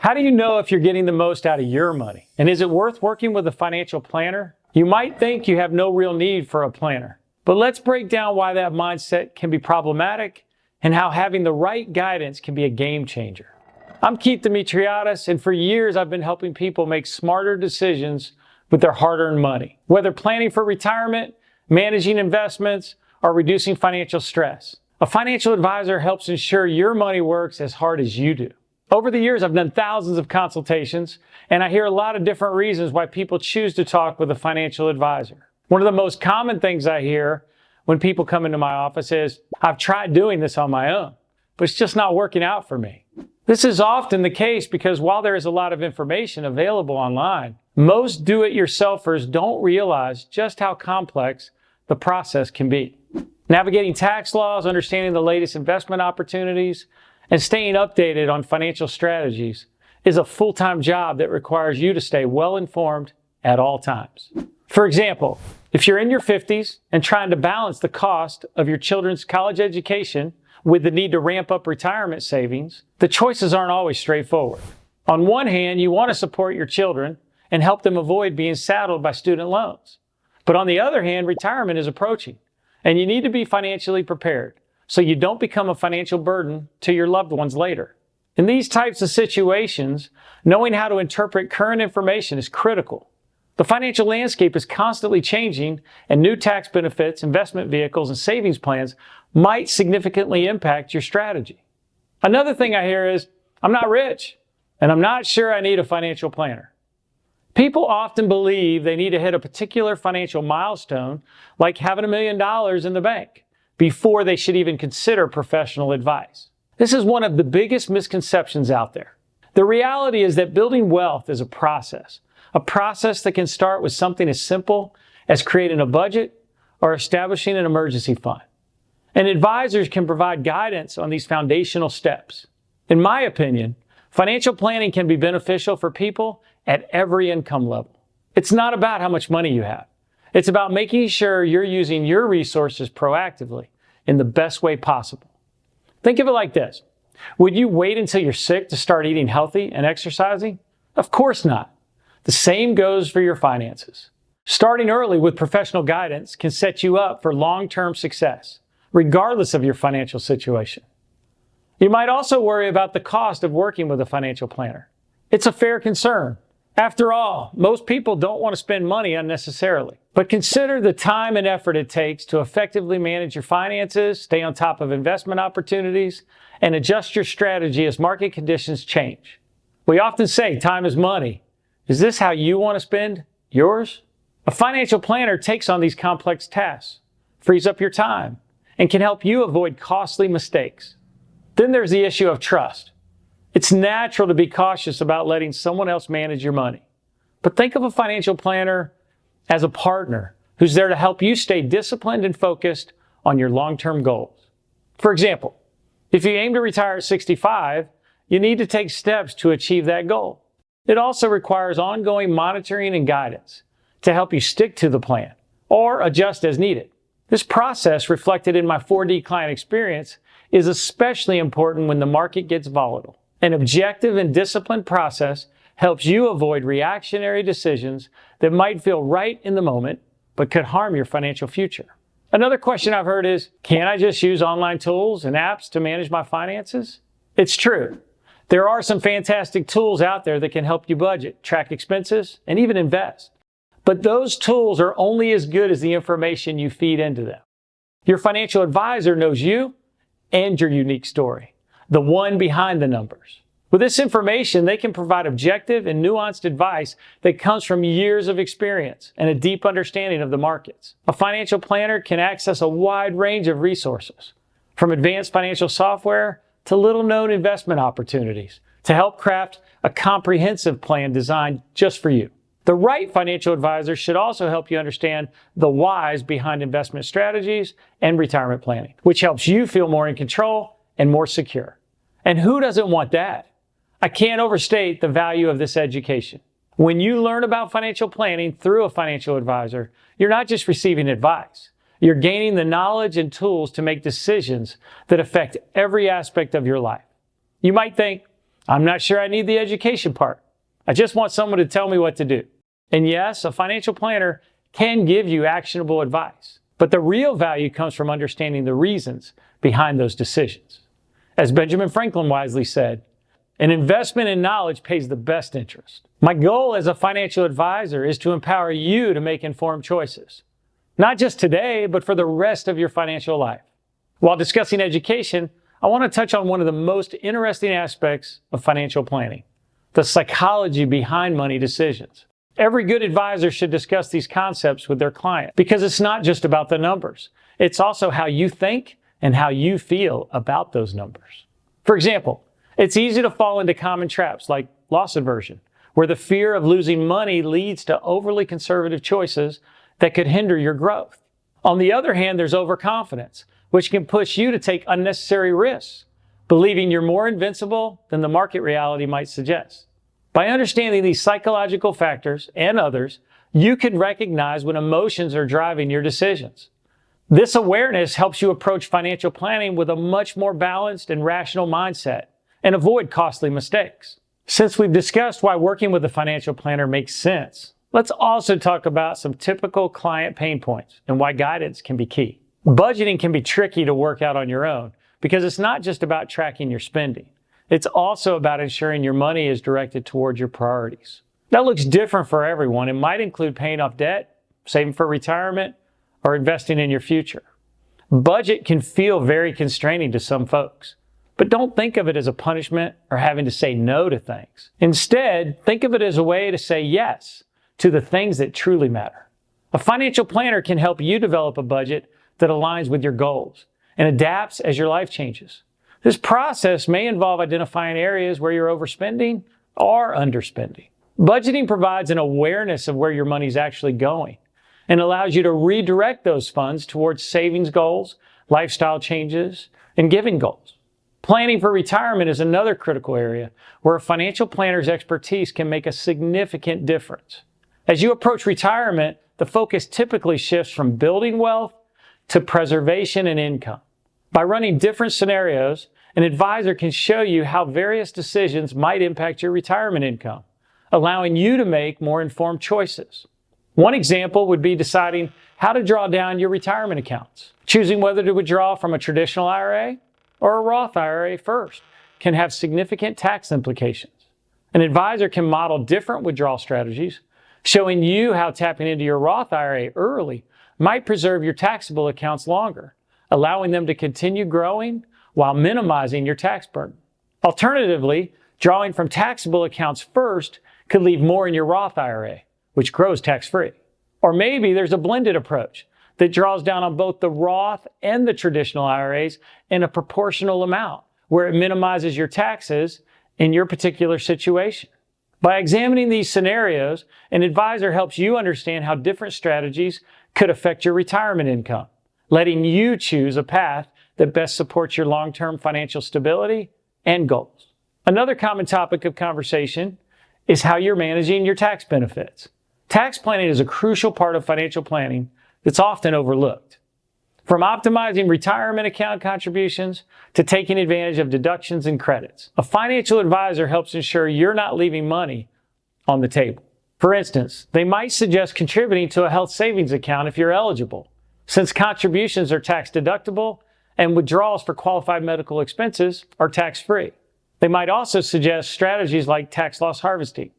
How do you know if you're getting the most out of your money? And is it worth working with a financial planner? You might think you have no real need for a planner, but let's break down why that mindset can be problematic and how having the right guidance can be a game changer. I'm Keith Demetriades, and for years I've been helping people make smarter decisions with their hard-earned money, whether planning for retirement, managing investments, or reducing financial stress. A financial advisor helps ensure your money works as hard as you do. Over the years, I've done thousands of consultations, and I hear a lot of different reasons why people choose to talk with a financial advisor. One of the most common things I hear when people come into my office is, I've tried doing this on my own, but it's just not working out for me. This is often the case because while there is a lot of information available online, most do-it-yourselfers don't realize just how complex the process can be. Navigating tax laws, understanding the latest investment opportunities, and staying updated on financial strategies is a full-time job that requires you to stay well-informed at all times. For example, if you're in your 50s and trying to balance the cost of your children's college education with the need to ramp up retirement savings, the choices aren't always straightforward. On one hand, you want to support your children and help them avoid being saddled by student loans. But on the other hand, retirement is approaching, and you need to be financially prepared so you don't become a financial burden to your loved ones later. In these types of situations, knowing how to interpret current information is critical. The financial landscape is constantly changing, and new tax benefits, investment vehicles, and savings plans might significantly impact your strategy. Another thing I hear is, I'm not rich, and I'm not sure I need a financial planner. People often believe they need to hit a particular financial milestone, like having $1 million in the bank, before they should even consider professional advice. This is one of the biggest misconceptions out there. The reality is that building wealth is a process that can start with something as simple as creating a budget or establishing an emergency fund. And advisors can provide guidance on these foundational steps. In my opinion, financial planning can be beneficial for people at every income level. It's not about how much money you have. It's about making sure you're using your resources proactively in the best way possible. Think of it like this. Would you wait until you're sick to start eating healthy and exercising? Of course not. The same goes for your finances. Starting early with professional guidance can set you up for long-term success, regardless of your financial situation. You might also worry about the cost of working with a financial planner. It's a fair concern. After all, most people don't want to spend money unnecessarily. But consider the time and effort it takes to effectively manage your finances, stay on top of investment opportunities, and adjust your strategy as market conditions change. We often say time is money. Is this how you want to spend yours? A financial planner takes on these complex tasks, frees up your time, and can help you avoid costly mistakes. Then there's the issue of trust. It's natural to be cautious about letting someone else manage your money. But think of a financial planner as a partner who's there to help you stay disciplined and focused on your long-term goals. For example, if you aim to retire at 65, you need to take steps to achieve that goal. It also requires ongoing monitoring and guidance to help you stick to the plan or adjust as needed. This process, reflected in my 4D client experience, is especially important when the market gets volatile. An objective and disciplined process helps you avoid reactionary decisions that might feel right in the moment, but could harm your financial future. Another question I've heard is, can I just use online tools and apps to manage my finances? It's true. There are some fantastic tools out there that can help you budget, track expenses, and even invest. But those tools are only as good as the information you feed into them. Your financial advisor knows you and your unique story, the one behind the numbers. With this information, they can provide objective and nuanced advice that comes from years of experience and a deep understanding of the markets. A financial planner can access a wide range of resources, from advanced financial software to little-known investment opportunities, to help craft a comprehensive plan designed just for you. The right financial advisor should also help you understand the whys behind investment strategies and retirement planning, which helps you feel more in control and more secure. And who doesn't want that? I can't overstate the value of this education. When you learn about financial planning through a financial advisor, you're not just receiving advice. You're gaining the knowledge and tools to make decisions that affect every aspect of your life. You might think, I'm not sure I need the education part. I just want someone to tell me what to do. And yes, a financial planner can give you actionable advice, but the real value comes from understanding the reasons behind those decisions. As Benjamin Franklin wisely said, an investment in knowledge pays the best interest. My goal as a financial advisor is to empower you to make informed choices, not just today, but for the rest of your financial life. While discussing education, I want to touch on one of the most interesting aspects of financial planning, the psychology behind money decisions. Every good advisor should discuss these concepts with their client because it's not just about the numbers. It's also how you think and how you feel about those numbers. For example, it's easy to fall into common traps like loss aversion, where the fear of losing money leads to overly conservative choices that could hinder your growth. On the other hand, there's overconfidence, which can push you to take unnecessary risks, believing you're more invincible than the market reality might suggest. By understanding these psychological factors and others, you can recognize when emotions are driving your decisions. This awareness helps you approach financial planning with a much more balanced and rational mindset and avoid costly mistakes. Since we've discussed why working with a financial planner makes sense, let's also talk about some typical client pain points and why guidance can be key. Budgeting can be tricky to work out on your own because it's not just about tracking your spending. It's also about ensuring your money is directed towards your priorities. That looks different for everyone. It might include paying off debt, saving for retirement, or investing in your future. Budget can feel very constraining to some folks, but don't think of it as a punishment or having to say no to things. Instead, think of it as a way to say yes to the things that truly matter. A financial planner can help you develop a budget that aligns with your goals and adapts as your life changes. This process may involve identifying areas where you're overspending or underspending. Budgeting provides an awareness of where your money's actually going and allows you to redirect those funds towards savings goals, lifestyle changes, and giving goals. Planning for retirement is another critical area where a financial planner's expertise can make a significant difference. As you approach retirement, the focus typically shifts from building wealth to preservation and income. By running different scenarios, an advisor can show you how various decisions might impact your retirement income, allowing you to make more informed choices. One example would be deciding how to draw down your retirement accounts. Choosing whether to withdraw from a traditional IRA or a Roth IRA first can have significant tax implications. An advisor can model different withdrawal strategies, showing you how tapping into your Roth IRA early might preserve your taxable accounts longer, allowing them to continue growing while minimizing your tax burden. Alternatively, drawing from taxable accounts first could leave more in your Roth IRA, which grows tax-free. Or maybe there's a blended approach that draws down on both the Roth and the traditional IRAs in a proportional amount, where it minimizes your taxes in your particular situation. By examining these scenarios, an advisor helps you understand how different strategies could affect your retirement income, letting you choose a path that best supports your long-term financial stability and goals. Another common topic of conversation is how you're managing your tax benefits. Tax planning is a crucial part of financial planning that's often overlooked. From optimizing retirement account contributions to taking advantage of deductions and credits, a financial advisor helps ensure you're not leaving money on the table. For instance, they might suggest contributing to a health savings account if you're eligible, since contributions are tax deductible and withdrawals for qualified medical expenses are tax-free. They might also suggest strategies like tax loss harvesting,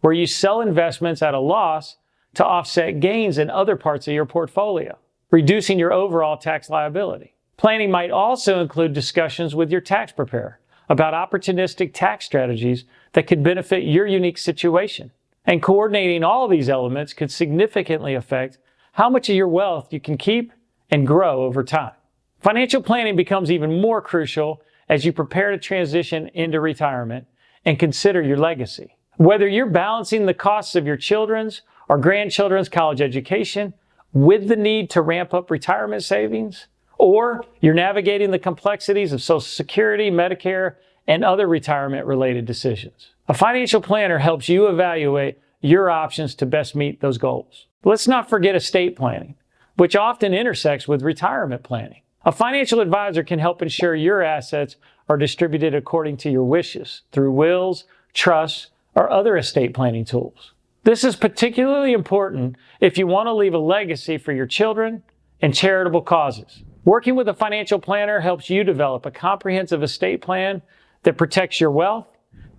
where you sell investments at a loss to offset gains in other parts of your portfolio, reducing your overall tax liability. Planning might also include discussions with your tax preparer about opportunistic tax strategies that could benefit your unique situation. And coordinating all of these elements could significantly affect how much of your wealth you can keep and grow over time. Financial planning becomes even more crucial as you prepare to transition into retirement and consider your legacy. Whether you're balancing the costs of your children's or grandchildren's college education with the need to ramp up retirement savings, or you're navigating the complexities of Social Security, Medicare, and other retirement-related decisions, a financial planner helps you evaluate your options to best meet those goals. Let's not forget estate planning, which often intersects with retirement planning. A financial advisor can help ensure your assets are distributed according to your wishes through wills, trusts, or other estate planning tools. This is particularly important if you want to leave a legacy for your children and charitable causes. Working with a financial planner helps you develop a comprehensive estate plan that protects your wealth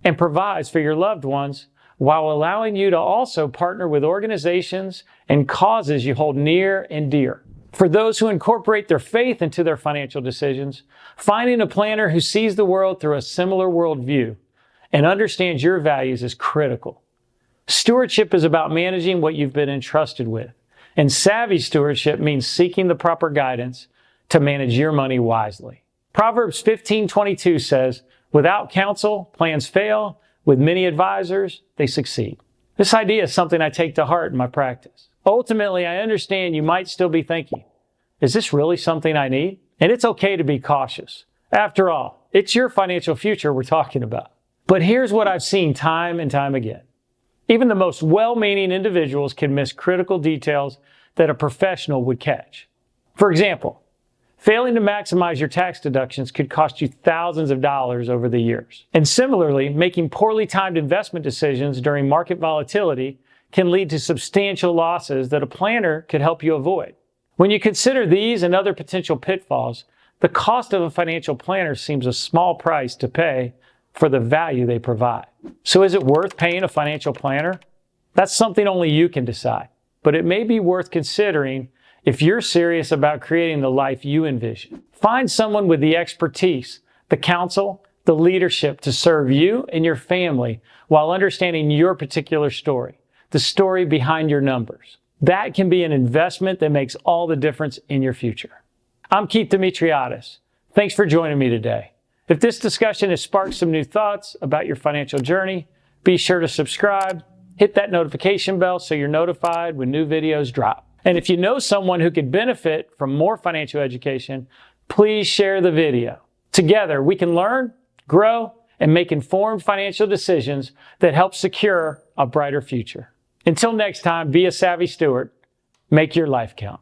and provides for your loved ones while allowing you to also partner with organizations and causes you hold near and dear. For those who incorporate their faith into their financial decisions, finding a planner who sees the world through a similar worldview and understands your values is critical. Stewardship is about managing what you've been entrusted with, and savvy stewardship means seeking the proper guidance to manage your money wisely. Proverbs 15:22 says, "Without counsel, plans fail. With many advisors, they succeed." This idea is something I take to heart in my practice. Ultimately, I understand you might still be thinking, is this really something I need? And it's okay to be cautious. After all, it's your financial future we're talking about. But here's what I've seen time and time again. Even the most well-meaning individuals can miss critical details that a professional would catch. For example, failing to maximize your tax deductions could cost you thousands of dollars over the years. And similarly, making poorly timed investment decisions during market volatility can lead to substantial losses that a planner could help you avoid. When you consider these and other potential pitfalls, the cost of a financial planner seems a small price to pay for the value they provide. So is it worth paying a financial planner? That's something only you can decide, but it may be worth considering if you're serious about creating the life you envision. Find someone with the expertise, the counsel, the leadership to serve you and your family while understanding your particular story, the story behind your numbers. That can be an investment that makes all the difference in your future. I'm Keith Demetriades. Thanks for joining me today. If this discussion has sparked some new thoughts about your financial journey, be sure to subscribe, hit that notification bell so you're notified when new videos drop. And if you know someone who could benefit from more financial education, please share the video. Together, we can learn, grow, and make informed financial decisions that help secure a brighter future. Until next time, be a savvy steward. Make your life count.